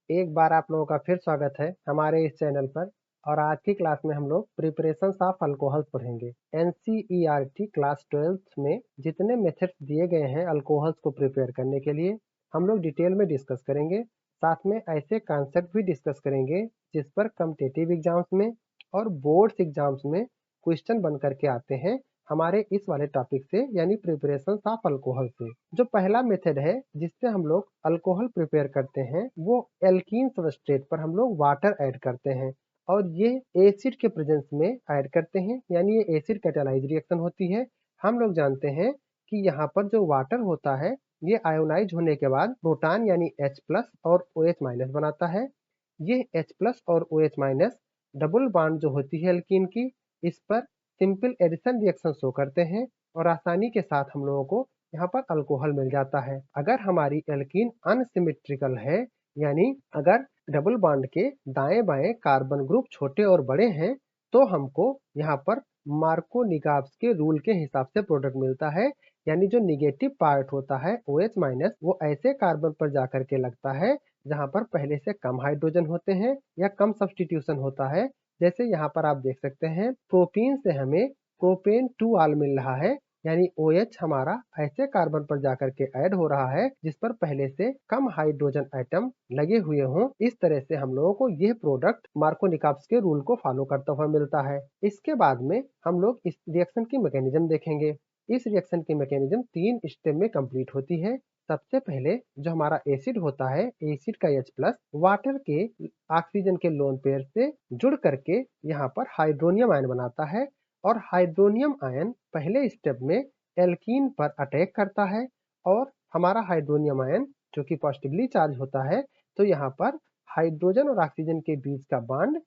एक बार आप लोगों का फिर स्वागत है हमारे इस चैनल पर। और आज की क्लास में हम लोग प्रिपरेशन ऑफ अल्कोहल पढ़ेंगे। एनसीईआरटी क्लास 12th में जितने मेथड्स दिए गए हैं अल्कोहल्स को प्रिपेयर करने के लिए हम लोग डिटेल में डिस्कस करेंगे। साथ में ऐसे कॉन्सेप्ट भी डिस्कस करेंगे जिस पर कॉम्पिटिटिव एग्जाम्स में और बोर्ड्स एग्जाम्स में क्वेश्चन बन करके आते हैं हमारे इस वाले टॉपिक से, यानी प्रिपरेशन ऑफ अल्कोहल से। जो पहला मेथड है जिससे हम लोग अल्कोहल प्रिपेयर करते हैं वो एल्कीन सबस्ट्रेट पर हम लोग वाटर ऐड करते हैं और ये एसिड के प्रेजेंस में ऐड करते हैं, यानी ये एसिड कैटालाइज रिएक्शन होती है। हम लोग जानते हैं कि यहाँ पर जो वाटर होता है ये आयोनाइज होने के बाद प्रोटॉन यानी H प्लस और OH माइनस बनाता है। ये H प्लस और OH माइनस डबल बॉन्ड जो होती है एल्कीन की, इस पर सिंपल एडिशन रिएक्शन शो करते हैं और आसानी के साथ हम लोगों को यहाँ पर अल्कोहल मिल जाता है। अगर हमारी एल्कीन अनसिमेट्रिकल है, यानी अगर डबल बॉन्ड के दाएं बाएं कार्बन ग्रुप छोटे और बड़े हैं, तो हमको यहाँ पर मार्कोनिगाव्स के रूल के हिसाब से प्रोडक्ट मिलता है। यानी जो निगेटिव पार्ट होता है OH माइनस, वो ऐसे कार्बन पर जाकर के लगता है जहाँ पर पहले से कम हाइड्रोजन होते हैं या कम सब्स्टिट्यूशन होता है। जैसे यहाँ पर आप देख सकते हैं प्रोपीन से हमें प्रोपेन 2 आल मिल रहा है, यानी OH हमारा ऐसे कार्बन पर जाकर के ऐड हो रहा है जिस पर पहले से कम हाइड्रोजन एटम लगे हुए हों। इस तरह से हम लोगों को यह प्रोडक्ट मार्कोनिकाव्स के रूल को फॉलो करता हुआ मिलता है। इसके बाद में हम लोग इस रिएक्शन की मैकेनिज्म देखेंगे। इस रिएक्शन की मैकेनिज्म 3 स्टेप में कंप्लीट होती है। सबसे पहले जो हमारा एसिड होता है, एसिड का H प्लस वाटर के ऑक्सीजन के लोन पेयर से जुड़ करके यहाँ पर हाइड्रोनियम आयन बनाता है और हाइड्रोनियम आयन पहले स्टेप में एल्कीन पर अटैक करता है और हमारा हाइड्रोनियम आयन जो कि पॉजिटिवली चार्ज होता है, तो यहाँ पर हाइड्रोजन और ऑक्सीजन के बीच का बॉन्ड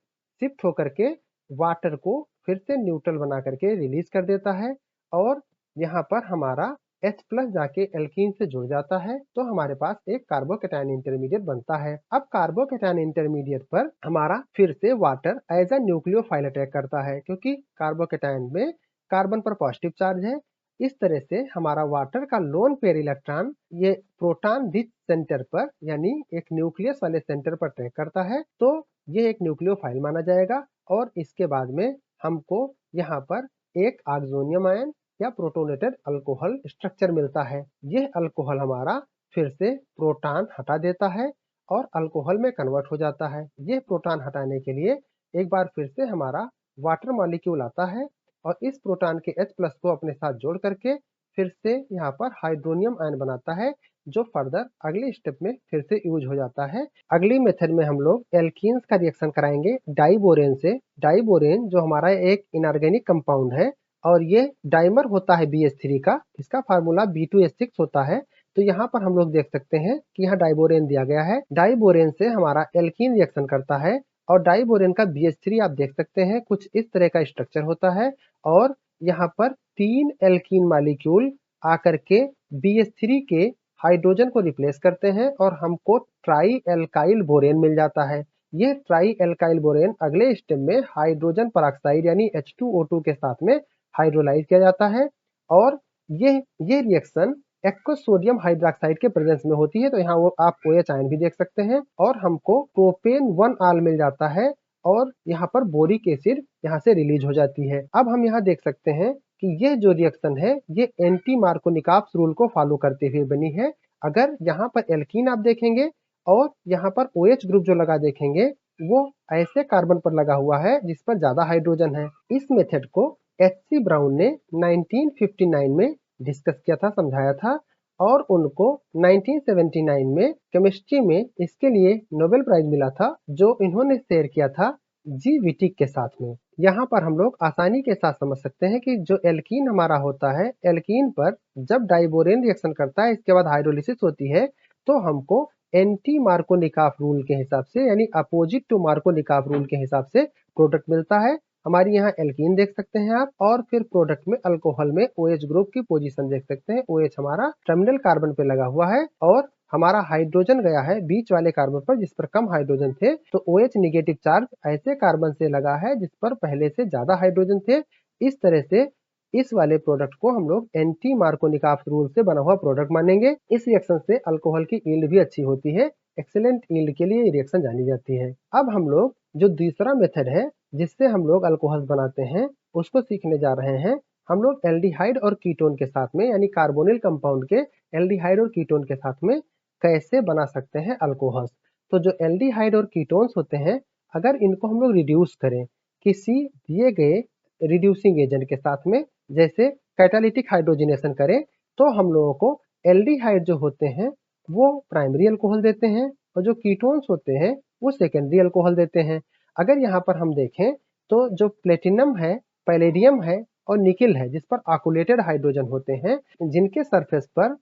शिफ्ट होकर के वाटर को फिर से न्यूट्रल बना करके रिलीज कर देता है और यहाँ पर हमारा H प्लस जाके एल्कीन से जुड़ जाता है, तो हमारे पास एक कार्बोकैटायन इंटरमीडिएट बनता है। अब कार्बोकैटायन इंटरमीडिएट पर हमारा फिर से water as a nucleophile attack करता है, क्योंकि कार्बोकैटायन में कार्बन पर पॉजिटिव चार्ज है। इस तरह से हमारा वाटर का लोन पेयर इलेक्ट्रॉन ये प्रोटॉन रिच सेंटर पर, यानी एक न्यूक्लियस वाले सेंटर पर अटैक करता है, तो ये एक न्यूक्लियोफाइल माना जाएगा। और इसके बाद में हमको यहाँ पर एक ऑक्सोनियम आयन या प्रोटोनेटेड अल्कोहल स्ट्रक्चर मिलता है। यह अल्कोहल हमारा फिर से प्रोटॉन हटा देता है और अल्कोहल में कन्वर्ट हो जाता है। यह प्रोटॉन हटाने के लिए एक बार फिर से हमारा वाटर मॉलिक्यूल आता है और इस प्रोटॉन के H प्लस को अपने साथ जोड़ करके फिर से यहाँ पर हाइड्रोनियम आयन बनाता है, जो फर्दर अगले स्टेप में फिर से यूज हो जाता है। अगली मेथड में हम लोग एल्कीन्स का रिएक्शन कराएंगे डाइबोरेन से। डाइबोरेन जो हमारा एक इनऑर्गेनिक कंपाउंड है और ये डाइमर होता है BH3 का, इसका फार्मूला B2H6 होता है। तो यहाँ पर हम लोग देख सकते हैं कि यहाँ डाइबोरेन दिया गया है। डाइबोरेन से हमारा एल्कीन रिएक्शन करता है और डाइबोरेन का BH3 आप देख सकते हैं कुछ इस तरह का स्ट्रक्चर होता है और यहाँ पर 3 एल्कीन मॉलिक्यूल आकर के BH3 के हाइड्रोजन को रिप्लेस करते हैं और हमको ट्राई एल्काइल बोरेन मिल जाता है। यह ट्राई एल्काइल बोरेन अगले स्टेप में हाइड्रोजन परऑक्साइड यानी H2O2 के साथ में हाइड्रोलाइज किया जाता है और ये रिएक्शन एक्वस सोडियम हाइड्रोक्साइड के प्रेजेंस में होती है। तो यहाँ वो आप OH आयन भी देख सकते हैं और हमको प्रोपेन 1 आल मिल जाता है और यहाँ पर बोरिक एसिड यहाँ से रिलीज हो जाती है। अब हम यहाँ देख सकते हैं कि ये जो रिएक्शन है ये एंटी मार्कोनिकाव्स रूल को फॉलो करते हुए बनी है। अगर यहाँ पर एल्कीन आप देखेंगे और यहाँ पर OH ग्रुप जो लगा देखेंगे, वो ऐसे कार्बन पर लगा हुआ है जिस पर ज्यादा हाइड्रोजन है। इस मेथड को HC ब्राउन ने 1959 में डिस्कस किया था, समझाया था और उनको 1979 में केमिस्ट्री में इसके लिए नोबेल प्राइज मिला था, जो इन्होंने शेयर किया था जी विटिक के साथ में। यहाँ पर हम लोग आसानी के साथ समझ सकते हैं कि जो एल्कीन हमारा होता है, एल्कीन पर जब डाइबोरेन रिएक्शन करता है, इसके बाद हाइड्रोलिसिस होती है, तो हमको एंटी मार्कोनिकाफ रूल के हिसाब से, यानी अपोजिट टू मार्कोनिकाफ रूल के हिसाब से प्रोडक्ट मिलता है। हमारी यहाँ एल्कीन देख सकते हैं आप और फिर प्रोडक्ट में अल्कोहल में OH ग्रुप की पोजीशन देख सकते हैं। OH हमारा टर्मिनल कार्बन पे लगा हुआ है और हमारा हाइड्रोजन गया है बीच वाले कार्बन पर जिस पर कम हाइड्रोजन थे, तो OH निगेटिव चार्ज ऐसे कार्बन से लगा है जिस पर पहले से ज्यादा हाइड्रोजन थे। इस तरह से इस वाले प्रोडक्ट को हम लोग एंटी मार्कोनिकाफ रूल से बना हुआ प्रोडक्ट मानेंगे। इस रिएक्शन से अल्कोहल की यील्ड भी अच्छी होती है, एक्सीलेंट यील्ड के लिए ये रिएक्शन जानी जाती है। अब हम लोग जो दूसरा मेथड है जिससे हम लोग अल्कोहल्स बनाते हैं उसको सीखने जा रहे हैं। हम लोग एल्डिहाइड और कीटोन के साथ में यानी कार्बोनिल कंपाउंड के एल्डिहाइड और कीटोन के साथ में कैसे बना सकते हैं अल्कोहल्स। तो जो एल्डिहाइड और कीटोन्स होते हैं अगर इनको हम लोग रिड्यूस करें किसी दिए गए रिड्यूसिंग एजेंट के साथ में, जैसे कैटालिटिक हाइड्रोजनेशन करें, तो हम लोगों को एल्डिहाइड जो होते हैं वो प्राइमरी अल्कोहल देते हैं और जो कीटोन्स होते हैं वो सेकेंडरी अल्कोहल देते हैं। अगर यहाँ पर हम देखें तो जो प्लेटिनम है, पैलेडियम है और निकिल है जिस पर आकुलेटेड हाइड्रोजन होते हैं, जिनके सरफेस पर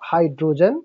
हाइड्रोजन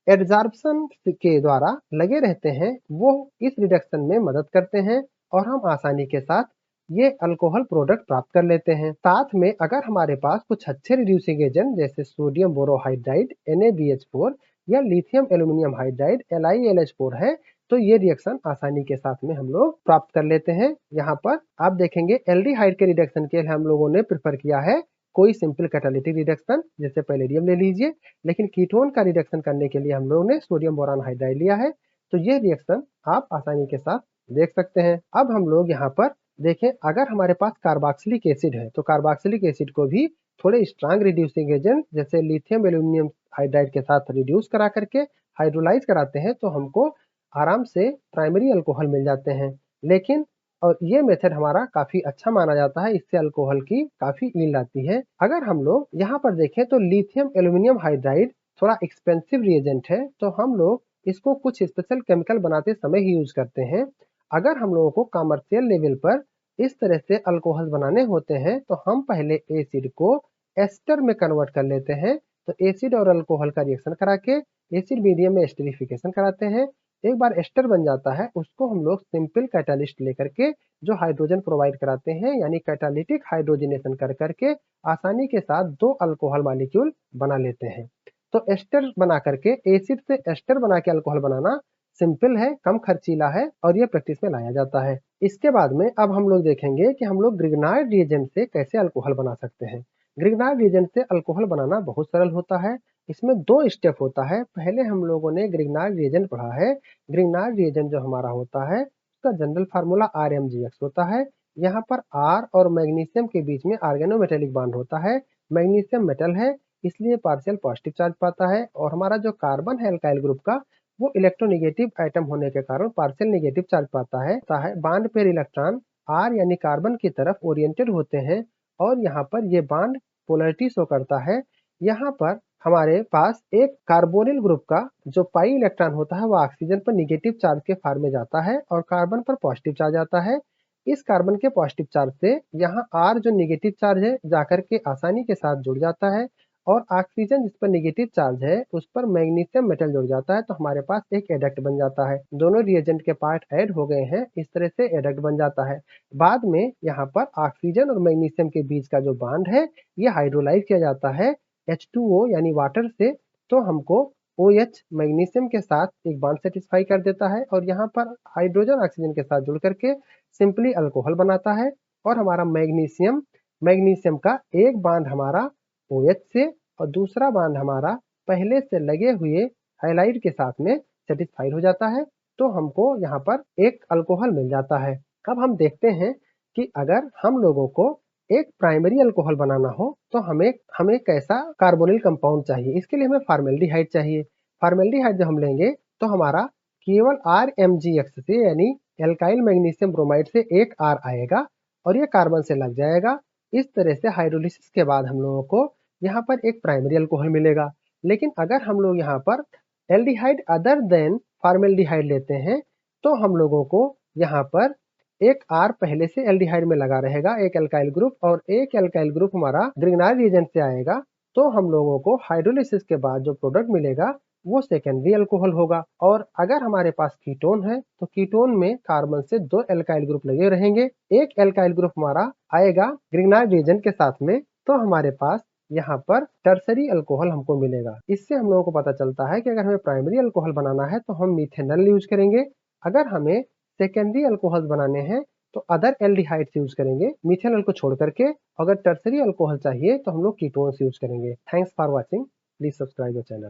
एडजॉर्प्शन के द्वारा लगे रहते हैं, वो इस रिडक्शन में मदद करते हैं और हम आसानी के साथ ये अल्कोहल प्रोडक्ट प्राप्त कर लेते हैं। साथ में अगर हमारे पास कुछ अच्छे रिड्यूसिंग एजेंट जैसे सोडियम बोरोहाइड्राइड NaBH4 या लिथियम एल्यूमिनियम हाइड्राइड LiLH4 है, तो ये रिएक्शन आसानी के साथ में हम लोग प्राप्त कर लेते हैं। यहाँ पर आप देखेंगे एल्डिहाइड के रिडक्शन के लिए हम लोगों ने प्रेफर किया है कोई सिंपल कैटालिटिक रिडक्शन, जैसे पैलेडियम ले लीजिए, लेकिन कीटोन का रिडक्शन करने के लिए हम लोगों ने सोडियम बोरान हाइड्राइड लिया है। तो ये रिएक्शन आप आसानी के साथ देख सकते हैं। अब हम लोग यहाँ पर देखें, अगर हमारे पास कार्बोक्सिलिक एसिड है तो कार्बोक्सिलिक एसिड को भी थोड़े स्ट्रांग रिड्यूसिंग एजेंट जैसे लिथियम एल्यूमिनियम हाइड्राइड के साथ रिड्यूस करा करके हाइड्रोलाइज कराते हैं तो हमको आराम से प्राइमरी अल्कोहल मिल जाते हैं। लेकिन और ये मेथड हमारा काफी अच्छा माना जाता है, इससे अल्कोहल की काफी यील्ड आती है। अगर हम लोग यहाँ पर देखें तो लिथियम एल्यूमिनियम हाइड्राइड थोड़ा एक्सपेंसिव रिएजेंट है, तो हम लोग इसको कुछ स्पेशल केमिकल बनाते समय ही यूज करते हैं। अगर हम लोगों को कमर्शियल लेवल पर इस तरह से अल्कोहल बनाने होते हैं तो हम पहले एसिड को एस्टर में कन्वर्ट कर लेते हैं। तो एसिड और अल्कोहल का रिएक्शन करा के एसिड मीडियम में एस्टरिफिकेशन कराते हैं। एक बार एस्टर बन जाता है उसको हम लोग सिंपल कैटालिस्ट लेकर के जो हाइड्रोजन प्रोवाइड कराते हैं यानी कैटालिटिक हाइड्रोजनेशन कर करके आसानी के साथ दो अल्कोहल मॉलिक्यूल बना लेते हैं। तो एस्टर बना करके एसिड से एस्टर बना के अल्कोहल बनाना सिंपल है, कम खर्चीला है और ये प्रैक्टिस में लाया जाता है। इसके बाद में अब हम लोग देखेंगे कि हम लोग ग्रिग्नार्ड रिएजेंट से कैसे अल्कोहल बना सकते हैं। ग्रिग्नार्ड रिएजेंट से अल्कोहल बनाना बहुत सरल होता है। इसमें दो स्टेप होता है। पहले हम लोगों ने ग्रिग्नार्ड रिएजेंट पढ़ा है। ग्रिग्नार्ड रिएजेंट जो हमारा होता है उसका जनरल फार्मूला RMgx होता है। यहाँ पर R और मैग्नीशियम के बीच में ऑर्गेनोमेटेलिक बॉन्ड होता है। मैग्नीशियम मेटल है इसलिए पार्शियल पॉजिटिव चार्ज पाता है और हमारा जो कार्बन है अल्काइल ग्रुप का वो इलेक्ट्रोनेगेटिव एटम होने के कारण पार्शियल नेगेटिव चार्ज पाता है। बांड पेयर इलेक्ट्रॉन R यानी कार्बन की तरफ ओरिएंटेड होते हैं और यहाँ पर ये बांड पोलरिटी शो करता है। यहाँ पर हमारे पास एक कार्बोनिल ग्रुप का जो पाई इलेक्ट्रॉन होता है वो ऑक्सीजन पर निगेटिव चार्ज के फॉर्म में जाता है और कार्बन पर पॉजिटिव चार्ज आता है। इस कार्बन के पॉजिटिव चार्ज से यहाँ R जो निगेटिव चार्ज है जाकर के आसानी के साथ जुड़ जाता है और ऑक्सीजन जिस पर नेगेटिव चार्ज है उस पर मैग्नीशियम मेटल जुड़ जाता है, तो हमारे पास एक एडक्ट बन जाता है। दोनों रिएजेंट के पार्ट ऐड हो गए हैं, इस तरह से एडक्ट बन जाता है। बाद में यहाँ पर ऑक्सीजन और मैग्नीशियम के बीच का जो बॉन्ड है ये हाइड्रोलाइज किया जाता है H2O यानी वाटर से, तो हमको OH मैग्नीशियम के साथ एक बॉन्ड सेटिस्फाई कर देता है और यहाँ पर हाइड्रोजन ऑक्सीजन के साथ जुड़ करके सिंपली अल्कोहल बनाता है। और हमारा मैग्नीशियम का एक बॉन्ड हमारा OH से और दूसरा बॉन्ड हमारा पहले से लगे हुए हाइलाइड के साथ में सेटिस्फाइड हो जाता है, तो हमको यहाँ पर एक अल्कोहल मिल जाता है। अब हम देखते हैं कि अगर हम लोगों को एक प्राइमरी अल्कोहल बनाना हो तो हमें कैसा कार्बोनिल कंपाउंड चाहिए। इसके लिए हमें फॉर्मेल्डिहाइड चाहिए। फॉर्मेल्डिहाइड जब हम लेंगे तो हमारा केवल RMgx से यानी एल्काइल मैग्नीशियम ब्रोमाइड से एक R आएगा और ये कार्बन से लग जाएगा। इस तरह से हाइड्रोलिसिस के बाद हम लोगों को यहाँ पर एक प्राइमरी अल्कोहल मिलेगा। लेकिन अगर हम लोग यहाँ पर एल्डिहाइड अदर देन फॉर्मेल्डिहाइड लेते हैं तो हम लोगों को यहाँ पर एक R पहले से एल्डिहाइड में लगा रहेगा, एक एल्काइल ग्रुप और एक एल्काइल ग्रुप हमारा ग्रिग्नार्ड रिएजेंट से आएगा, तो हम लोगों को हाइड्रोलिसिस के बाद जो प्रोडक्ट मिलेगा वो सेकेंडरी अल्कोहल होगा। और अगर हमारे पास कीटोन है तो कीटोन में कार्बन से दो एल्काइल ग्रुप लगे रहेंगे, एक एल्काइल ग्रुप हमारा आएगा ग्रिग्नार्ड रिएजेंट के साथ में, तो हमारे पास यहाँ पर टर्सरी अल्कोहल हमको मिलेगा। इससे हम लोगों को पता चलता है कि अगर हमें प्राइमरी अल्कोहल बनाना है तो हम मिथेनॉल यूज करेंगे। अगर हमें सेकेंडरी अल्कोहल बनाने हैं तो अदर एल्डिहाइड्स यूज करेंगे मिथेनॉल को छोड़ करके। अगर टर्सरी अल्कोहल चाहिए तो हम लोग कीटोन्स यूज करेंगे। Thanks for watching, please subscribe the channel.